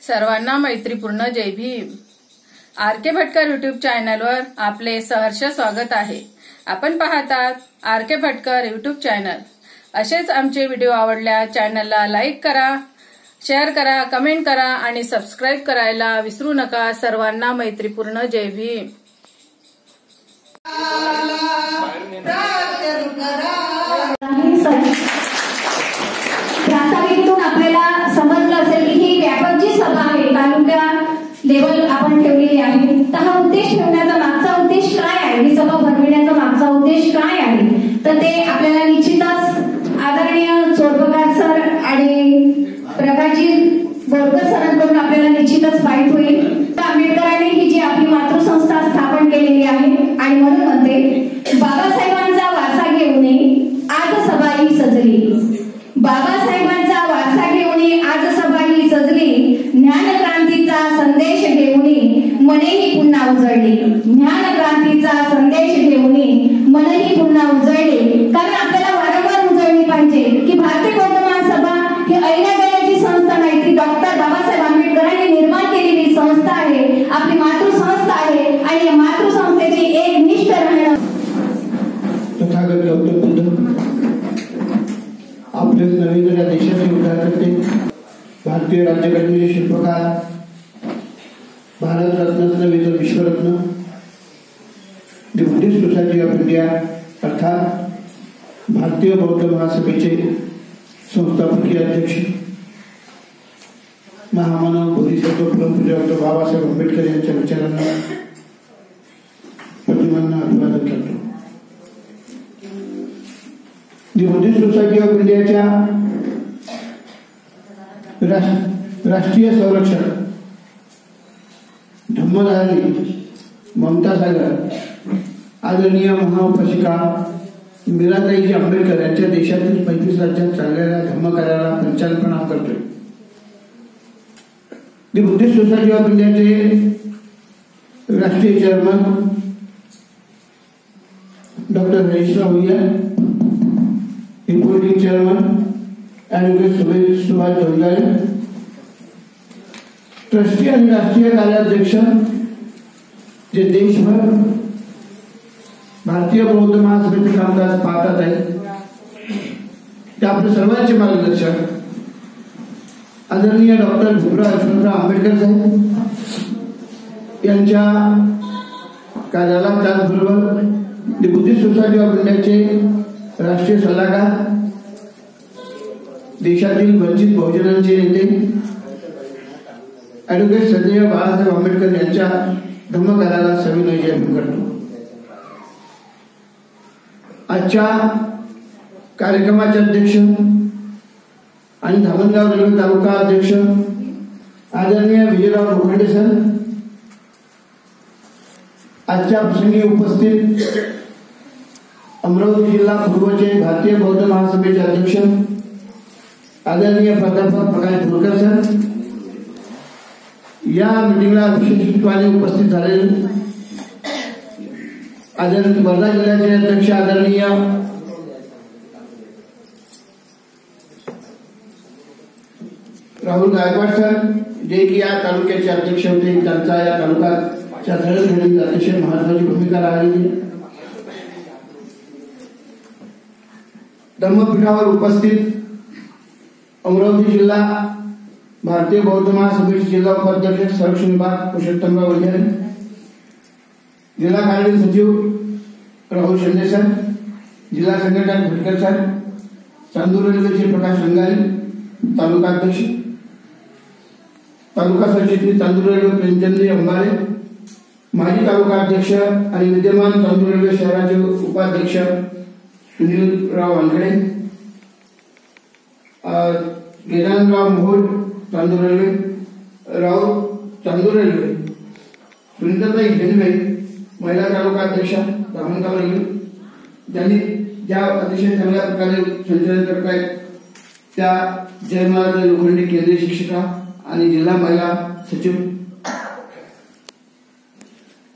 सर्वांना मैत्रीपूर्ण जय Bhim. RK. Bhatkar YouTube चॅनलवर आपले सहर्ष स्वागत आहे। आपण पाहतात आर.के. Bhatkar YouTube channel. असेच आमचे व्हिडिओ आवडल्यास चॅनलला लाईक करा, शेअर करा, कमेंट करा आणि सबस्क्राईब करायला विसरू नका। सर्वांना मैत्रीपूर्ण जय भीम। प्रास्ताविकेतून आपल्याला समजलं असेल की ही व्यापक जी सभा आहे तालुका लेवल आपण ठेवलेली आहे। तर हा उद्देश ठेवण्याचा मागचा उद्देश काय आहे, ही सभा भरविण्याचा मागचा उद्देश काय आहे, तर ते आपल्याला निश्चितच आदरणीय चोरपगार सर आणि प्रकाशजी बोरकर सरांकडून आपल्याला निश्चितच माहित होईल। आंबेडकरांनी ही जी आपली मातृसंस्था स्थापन केलेली आहे आणि म्हणून म्हणते बाबासाहेबांचा वारसा घेऊन आज सभा ही सजली, बाबासाहेबांचा वारसा घेऊन आज सभा ही सजली, ज्ञानक्रांतीचा संदेश घेऊन मनही पुन्हा उजळली, ज्ञानक्रांतीचा संदेश घेऊन मनही पुन्हा उजळली। कारण आपल्याला वारंवार उजळली पाहिजे की भारतीय बौद्ध महासभा ही ऐनागण्याची संस्था नाही, ती डॉक्टर बाबासाहेब आंबेडकरांनी निर्माण केलेली संस्था आहे, आपली मातृसंस्था आहे आणि या मातृसंस्थेची एक निष्ठ राहणं। तथागत गौतम बुद्ध आपले नवीन देशाचे उद्धार करते, भारतीय राज्यघटनेचे शिल्पकार, भारत रत्न नव्हे तर विश्वरत्न, the Buddhist society of India अर्थात भारतीय बौद्ध महासभेचे संस्थापकीय अध्यक्ष महामानव बोधिसत्व परमपूज्य डॉक्टर बाबासाहेब आंबेडकर यांच्या विचारांना प्रतिमांना अभिवादन करतो। द बुद्धिस्ट सोसायटी ऑफ इंडियाच्या राष्ट्रीय संरक्षक धम्मधारी ममता सागर आदरणीय महाउपासिका मीराताईजी आंबेडकर यांच्या देशातील 35 राज्यात चाललेल्या धम्मकार्याला पंचालपणा करतोय। द बुद्धिस्ट सोसायटी ऑफ इंडियाचे राष्ट्रीय चेअरमन डॉक्टर हरीशराव भैया, reporting chairman advocate Subhash Dhondale, trustee आणि राष्ट्रीय कार्याध्यक्ष जे देशभर भारतीय बौद्ध महासभेचे कामकाज पाहतात आहेत, ते आपले सर्वांचे मार्गदर्शक आदरणीय डॉक्टर भीमराव यशवंतराव आंबेडकर साहेब यांच्या कार्याला, त्याचबरोबर द बुद्धिस्ट सोसायटी ऑफ इंडियाचे राष्ट्रीय सल्लागार, देशातील वंचित बहुजनांचे नेते ॲडव्होकेट सदैव बाळासाहेब आंबेडकर यांच्या धम्मकार्याला सविनय जय भीम करतो। आजच्या कार्यक्रमाचे अध्यक्ष आणि धामणगाव रेल्वे तालुका अध्यक्ष आदरणीय विजयराव लोखंडे सर, आजच्या प्रसंगी उपस्थित अमरावती जिल्हा पूर्वचे भारतीय बौद्ध महासभेचे अध्यक्ष आदरणीय प्राध्यापक प्रकाश बोरकर सर, या मीटिंगला विशेषत्वाने उपस्थित झालेले आदरणीय वर्धा जिल्ह्याचे अध्यक्ष आदरणीय राहुल गायकवाड सर, जे की या तालुक्याचे अध्यक्ष होते, त्यांचा या तालुक्याच्या घडवणुकीत अतिशय महत्वाची भूमिका राहिली। धम्मपीठावर उपस्थित अमरावती जिल्हा भारतीय बौद्ध महासभेचे जिल्हा उपाध्यक्ष संरक्षण विभाग पुरुषोत्तमराव वैद्य, जिल्हा कार्य सचिव राहुल शिंदे सर, जिल्हा संघटक भटकर सर, चांदूर रेल्वेचे प्रकाश रंगारी, तालुका अध्यक्ष, तालुका सरचिटणीस चांदूर रेल्वे प्रेमचंद अंबारे, माजी तालुका अध्यक्ष आणि विद्यमान चांदूर रेल्वे शहराचे उपाध्यक्ष सुनीलराव वानखडे, गेदानराव मोहोळ चांदूर रेल्वे, चांदूर रेल्वे सुनीताताई हिंदवे, महिला तालुका अध्यक्षा धामणगाव रेल्वे, ज्यांनी ज्या अतिशय चांगल्या प्रकारे संचालन करत आहेत त्या जयमाला लोखंडे केंद्रीय शिक्षिका आणि जिल्हा महिला सचिव,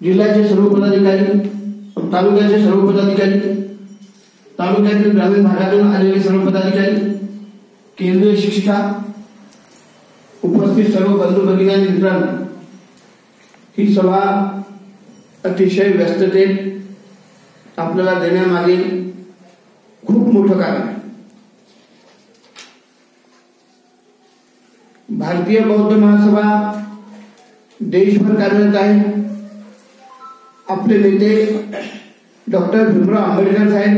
जिल्ह्याचे सर्व पदाधिकारी, तालुक्याचे सर्व पदाधिकारी, तालुक्यातील ग्रामीण भागातून आलेले सर्व पदाधिकारी, केंद्रीय शिक्षिका, उपस्थित सर्व बंधू भगिनी आणि मित्रांनो, ही सभा अतिशय व्यस्ततेत आपल्याला देण्यामागे खूप मोठं कारण आहे. भारतीय बौद्ध महासभा देशभर कार्यरत आहे. आपले नेते डॉक्टर भीमराव आंबेडकर साहेब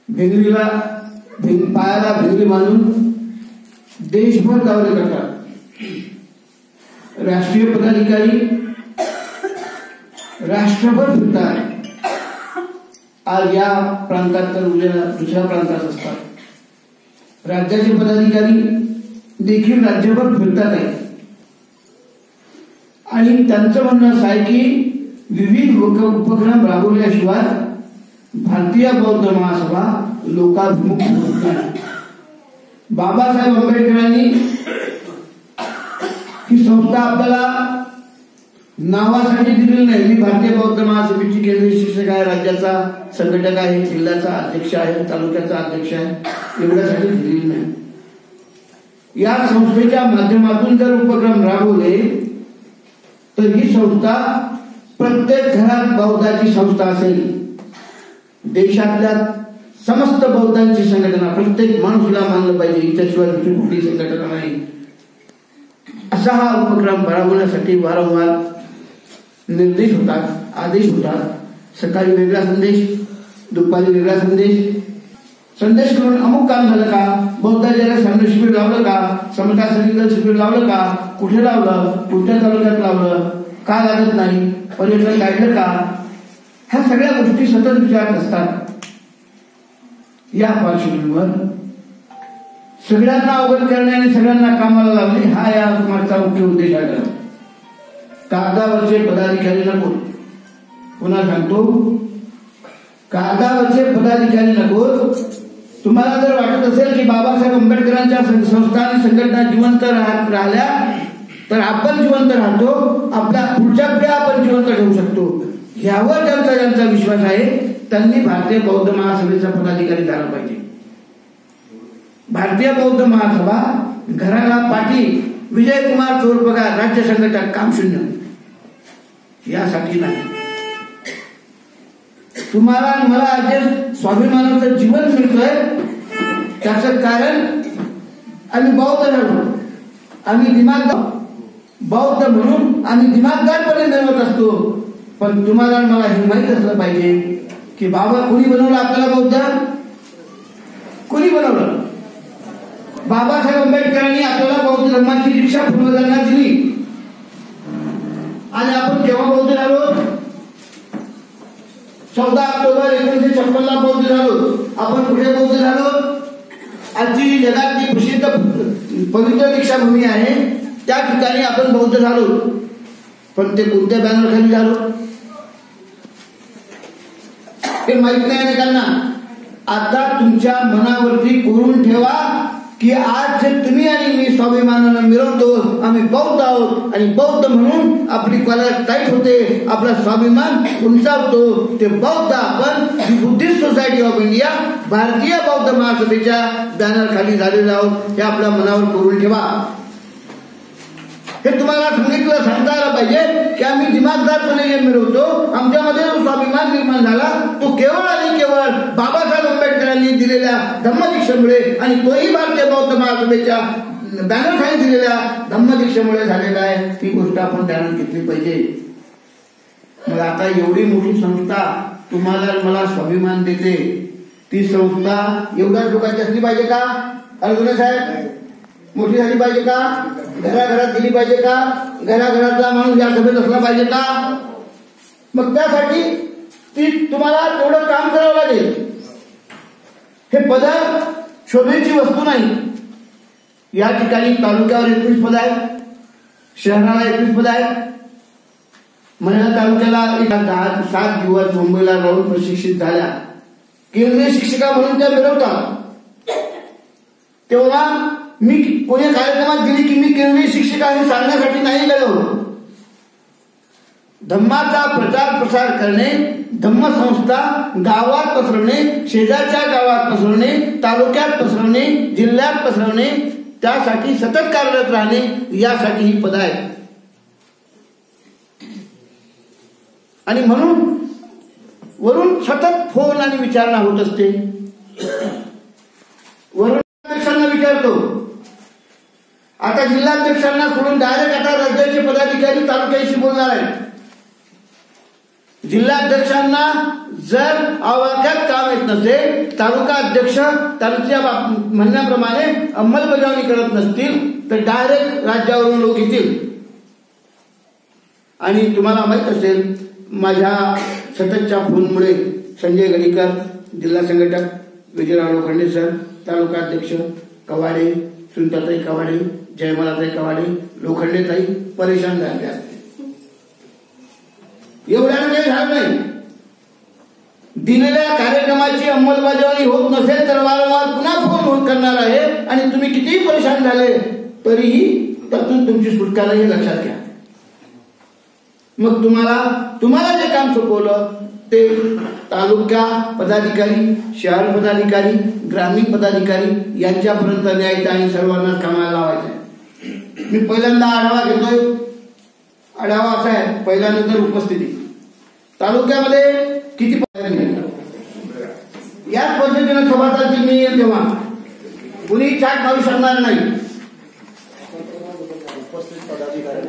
भिंगरीला पायाला भिंगरी बांधून देशभर दौरे करतात. राष्ट्रीय पदाधिकारी राष्ट्रभर फिरतात. आज या प्रांतात तर उद्या दुसऱ्या प्रांतात असतात. राज्याचे पदाधिकारी देखील राज्यभर फिरतात आहे आणि त्यांचं म्हणणं असं आहे की विविध उपक्रम राबवल्याशिवाय भारतीय बौद्ध महासभा लोकाभिमुख होत नाही. बाबासाहेब आंबेडकरांनी ही संस्था आपल्याला नावासाठी दिलेली नाही. मी भारतीय बौद्ध महासभेची केंद्रीय शिक्षक आहे, राज्याचा संघटक आहे, जिल्ह्याचा अध्यक्ष आहे, तालुक्याचा अध्यक्ष आहे, एवढ्यासाठी दिलेली नाही. या संस्थेच्या माध्यमातून जर उपक्रम राबवले तर ही संस्था प्रत्येक घरात बौद्धाची संस्था असेल. देशातल्या समस्त बौद्धांची संघटना, प्रत्येक माणूसला मानलं पाहिजे, हिच्याशिवाय दुसरी कुठली संघटना नाही, असा हा उपक्रम राबवण्यासाठी वारंवार निर्देश होतात, आदेश होतात. सकाळी वेगळा संदेश, दुपारी वेगळा संदेश करून अमुक काम झालं का, बौद्धांच्या सामने शिबिर लावलं का, समता सैनिक शिबिर लावलं का, कुठे लावलं, कुठल्या तालुक्यात लावलं, का लागत नाही, पर्यटन काढलं का, ह्या सगळ्या गोष्टी सतत विचारत असतात. या पार्श्वभूमीवर सगळ्यांना अवगत करणे आणि सगळ्यांना कामाला लावणे हा या मागचा मुख्य उद्देश आहे. कागदावरचे पदाधिकारी नको. पुन्हा सांगतो, कागदावरचे पदाधिकारी नको. तुम्हाला जर वाटत असेल की बाबासाहेब आंबेडकरांच्या संस्था आणि संघटना जिवंत राहिल्या तर आपण जिवंत राहतो, आपल्या पुढच्या पिढ्या आपण जिवंत ठेवू शकतो, ह्यावर ज्यांचा विश्वास आहे त्यांनी भारतीय बौद्ध महासभेचा पदाधिकारी झाला पाहिजे. भारतीय बौद्ध महासभा घराला पाठी, विजयकुमार चोर पगार, राज्य संघटक, काम शून्य, यासाठी नाही. तुम्हाला मला जे स्वाभिमानाचं जीवन मिळतंय त्याचं कारण आम्ही बौद्ध झालो. आम्ही दिमागदार बौद्ध म्हणून आम्ही दिमागदारपणे मिळवत असतो. पण तुम्हाला मला हे माहीत असलं पाहिजे की बाबा कोणी बनवलं आपल्याला बौद्ध? कोणी बनवलं? बाबासाहेब आंबेडकरांनी आपल्याला बौद्ध धर्माची दीक्षा पूर्वजांना दिली आणि आपण केव्हा बौद्ध झालो? 14 ऑक्टोबर 1956 बौद्ध झालो. आपण कुठे बौद्ध झालो? आजची जगातली प्रसिद्ध पवित्र दीक्षाभूमी आहे त्या ठिकाणी आपण बौद्ध झालो. पण ते कोणत्या बॅनर खाली झालो हे माहित नाही अनेकांना. आता तुमच्या मनावरती कोरून ठेवा की आज जे तुम्ही आणि मी स्वाभिमानानं मिरवतो आम्ही बौद्ध आहोत आणि बौद्ध म्हणून आपली कॉलर टाईट होते, आपला स्वाभिमान उंचावतो, ते बौद्ध आपण बुद्धिस्ट सोसायटी ऑफ इंडिया भारतीय बौद्ध महासभेच्या बॅनर खाली झालेलो आहोत. हे आपल्या मनावर कोरून ठेवा. हे तुम्हाला सांगता आलं पाहिजे की आम्ही दिमागदारपणे जे मिळवतो, आमच्यामध्ये जो स्वाभिमान निर्माण झाला तो केवळ आणि केवळ बाबासाहेब आंबेडकरांनी दिलेल्या धम्मदीक्षेमुळे आणि तोही भारतीय बौद्ध महासभेच्या बॅनर खाली दिलेल्या धम्मदीक्षेमुळे झालेला आहे. ती गोष्ट आपण ध्यानात घेतली पाहिजे. मग आता एवढी मोठी संस्था तुम्हाला मला स्वाभिमान देते, ती संस्था एवढ्याच लोकांची असली पाहिजे का? अर्जुन साहेब, मोठी झाली पाहिजे का? घराघरात गेली पाहिजे का? घराघरातला माणूस या सभेत असला पाहिजे का? मग त्यासाठी ती तुम्हाला तेवढं काम करावं लागेल. हे पद शोभेची वस्तू नाही. या ठिकाणी तालुक्यावर 21 पद आहेत, शहराला 21 पद आहेत. महिला तालुक्याला 7 दिवस मुंबईला राहून प्रशिक्षित झाल्या, केंद्रीय शिक्षिका म्हणून त्या मिळवतात. तेव्हा मी कोणी कार्यक्रमात गेली की मी केंद्रीय शिक्षिका हे सांगण्यासाठी नाही गेलो. धम्माचा प्रचार प्रसार करणे, धम्मसंस्था गावात पसरवणे, शेजारच्या गावात पसरवणे, तालुक्यात पसरवणे, जिल्ह्यात पसरवणे, त्यासाठी सतत कार्यरत राहणे यासाठी ही पद आहेत. आणि म्हणून वरून सतत फोन आणि विचारणा होत असते. वरून अध्यक्षांना विचारतो. आता जिल्हाध्यक्षांना सोडून डायरेक्ट आता राज्याचे पदाधिकारी तालुक्याशी बोलणार आहेत. जिल्हाध्यक्षांना जर आवाक्यात काम येत नसेल, तालुका अध्यक्ष त्यांच्या म्हणण्याप्रमाणे अंमलबजावणी करत नसतील तर डायरेक्ट राज्यावरून लोक येतील. आणि तुम्हाला माहित असेल, माझ्या सततच्या फोनमुळे संजय गडीकर जिल्हा संघटक, विजयराव लोखंडे सर तालुका अध्यक्ष, कवाडे, सुनताताई कवाडे, जयमलाताई कवाडे, लोखंडेताई परेशान झाले असते. एवढ्यानं काही झालं नाही. दिलेल्या कार्यक्रमाची अंमलबजावणी होत नसेल तर वारंवार पुन्हा फोन करणार आहे. आणि तुम्ही कितीही परेशान झाले तरीही त्यातून तुमची सुटका नाही, हे लक्षात घ्या. मग तुम्हाला जे काम सोपवलं ते तालुका पदाधिकारी, शहर पदाधिकारी, ग्रामीण पदाधिकारी यांच्यापर्यंत न्यायचं आणि सर्वांनाच कामाला लावायचं. मी पहिल्यांदा आढावा घेतोय. आढावा असा आहे, पहिल्यानंतर उपस्थिती. तालुक्यामध्ये किती याच पद्धतीने सभासद मी येईल तेव्हा कुणी चाट मारू शकणार नाही. उपस्थित पदाधिकारी